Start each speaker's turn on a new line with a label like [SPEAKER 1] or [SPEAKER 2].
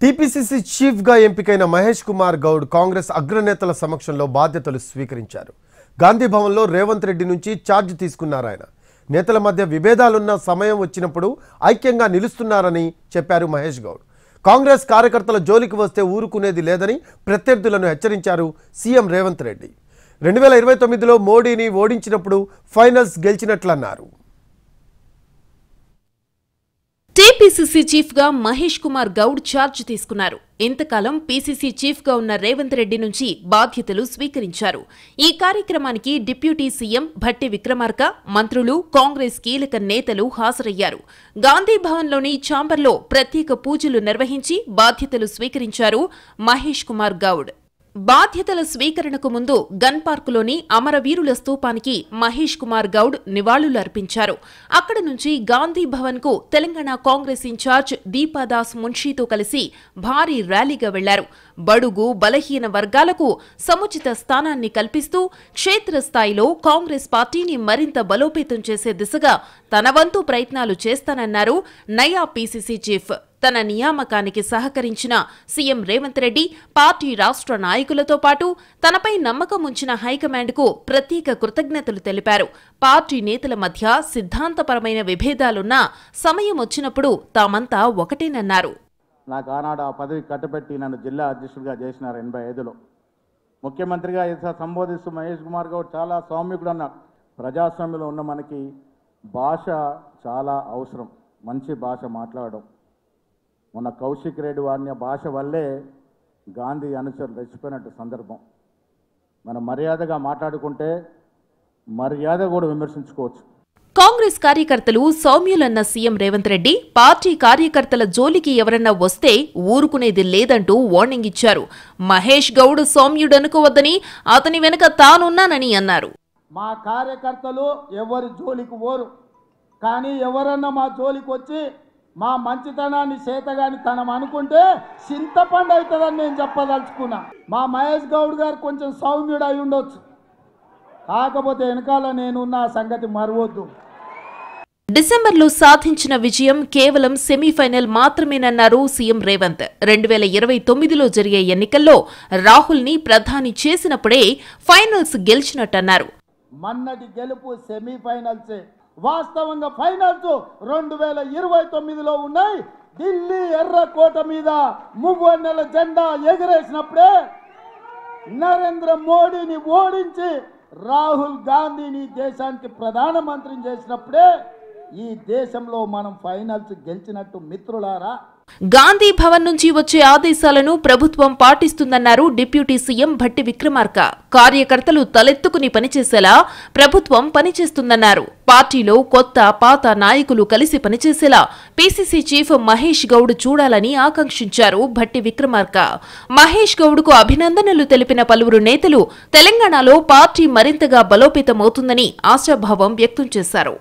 [SPEAKER 1] TPCC chief గా ఎంపికైన మహేష్ కుమార్ గౌడ్ కాంగ్రెస్ అగ్రనేతల సమక్షంలో బాధ్యతలు స్వీకరించారు. గాంధీ భవన్లో రేవంత్ రెడ్డి నుంచి ఛార్జ్ తీసుకున్నారు. ఆయన నేతల మధ్య విభేదాలున్న సమయం వచ్చినప్పుడు ఐక్యంగా నిలుస్తున్నారని చెప్పారు మహేష్ గౌడ్. కాంగ్రెస్ కార్యకర్తల జోలికి వస్తే ఊరుకునేది లేదని ప్రత్యర్థులను హెచ్చరించారు సీఎం రేవంత్ రెడ్డి. 2029లో మోడీని ఓడించినప్పుడు ఫైనల్స్ గెలిచినట్లన్నారు.
[SPEAKER 2] టీపీసీసీ చీఫ్ గా మహేష్ కుమార్ గౌడ్ ఛార్జ్ తీసుకున్నారు. ఇంతకాలం పీసీసీ చీఫ్ గా ఉన్న రేవంత్ రెడ్డి నుంచి బాధ్యతలు స్వీకరించారు. ఈ కార్యక్రమానికి డిప్యూటీ సీఎం భట్టి విక్రమార్క, మంత్రులు, కాంగ్రెస్ కీలక నేతలు హాజరయ్యారు. గాంధీ భవన్లోని ఛాంబర్లో ప్రత్యేక పూజలు నిర్వహించి బాధ్యతలు స్వీకరించారు మహేష్ కుమార్ గౌడ్. బాధ్యతల స్వీకరణకు ముందు గన్ పార్కులోని అమరవీరుల స్తూపానికి మహేష్ కుమార్ గౌడ్ నివాళులు అర్పించారు. అక్కడ నుంచి గాంధీ భవన్ కు తెలంగాణ కాంగ్రెస్ ఇన్ఛార్జ్ దీపాదాస్ మున్షీతో కలిసి భారీ ర్యాలీగా వెళ్లారు. బడుగు బలహీన వర్గాలకు సముచిత స్థానాన్ని కల్పిస్తూ క్షేత్రస్థాయిలో కాంగ్రెస్ పార్టీని మరింత బలోపేతం చేసే దిశగా తన వంతు ప్రయత్నాలు చేస్తానన్నారు నయా పీసీసీ చీఫ్. తన నియామకానికి సహకరించిన సీఎం రేవంత్ రెడ్డి, పార్టీ రాష్ట్ర నాయకులతో పాటు తనపై నమ్మకం ఉంచిన హైకమాండ్కు ప్రత్యేక కృతజ్ఞతలు తెలిపారు. పార్టీ నేతల మధ్య సిద్ధాంతపరమైన విభేదాలున్నా సమయం వచ్చినప్పుడు తామంతా ఒకటేనన్నారు.
[SPEAKER 3] నాకు ఆనాడు ఆ పదవి కట్టబెట్టి నన్ను జిల్లా అధ్యక్షుడిగా చేసినారు 85లో. ముఖ్యమంత్రిగా సంబోధిస్తూ మహేష్ కుమార్ గౌడ్ చాలా సౌమ్యుడు అన్నారు. ప్రజాస్వామ్యంలో ఉన్న మనకి భాష చాలా అవసరం, మంచి భాష మాట్లాడడం. మొన్న కౌశిక్ రెడ్డి వాడిన భాష వల్లే గాంధీ అనుచరులు రెచ్చిపోయినట్టు సందర్భం. మనం మర్యాదగా మాట్లాడుకుంటే మర్యాద కూడా విమర్శించుకోవచ్చు.
[SPEAKER 2] కాంగ్రెస్ కార్యకర్తలు సౌమ్యులన్న సీఎం రేవంత్ రెడ్డి పార్టీ కార్యకర్తల జోలికి ఎవరన్నా వస్తే ఊరుకునేది లేదంటూ వార్నింగ్ ఇచ్చారు. మహేష్ గౌడ్ సౌమ్యుడనుకోవద్దని, అతని వెనుక తానున్నానని అన్నారు.
[SPEAKER 4] మా కార్యకర్తలు ఎవరి జోలికి ఓరు, కానీ ఎవరన్నా మా జోలికి వచ్చి మా మంచితనాన్ని చేతగాని తనం అనుకుంటే చింతపండు అవుతుందని నేను చెప్పదలుచుకున్నా. మా మహేష్ గౌడ్ గారు కొంచెం సౌమ్యుడు అయి ఉండొచ్చు, కాకపోతే వెనకాల నేనున్న సంగతి మరవద్దు.
[SPEAKER 2] డిసెంబర్లో సాధించిన విజయం కేవలం సెమీఫైనల్ మాత్రమేనన్నారు సీఎం రేవంత్. 2029లో జరిగే ఎన్నికల్లో రాహుల్ ని ప్రధాని చేసినప్పుడే ఫైనల్స్ గెలిచినట్టన్నారు.
[SPEAKER 4] మన్నటి గెలుపు సెమీఫైనల్సే, వాస్తవంగా ఫైనల్స్ 2029లో ఉన్నాయి. ఢిల్లీ ఎర్రకోట మీద మువ్వన్నెల జెండా ఎగరేసినప్పుడే, నరేంద్ర మోడీని ఓడించి రాహుల్ గాంధీని దేశానికి ప్రధానమంత్రిని చేసినప్పుడే ఈ దేశంలో మనం ఫైనల్స్ గెలిచినట్టు మిత్రులారా.
[SPEAKER 2] గాంధీ భవన్ నుంచి వచ్చే ఆదేశాలను ప్రభుత్వం పాటిస్తుందన్నారు డిప్యూటీ సీఎం భట్టి విక్రమార్క. కార్యకర్తలు తలెత్తుకుని పనిచేసేలా ప్రభుత్వం పనిచేస్తుందన్నారు. పార్టీలో కొత్త పాత నాయకులు కలిసి పనిచేసేలా పీసీసీ చీఫ్ మహేష్ గౌడ్ చూడాలని ఆకాంక్షించారు భట్టి విక్రమార్క. మహేష్ గౌడ్కు అభినందనలు తెలిపిన పలువురు నేతలు తెలంగాణలో పార్టీ మరింతగా బలోపేతమవుతుందని ఆశాభావం వ్యక్తం చేశారు.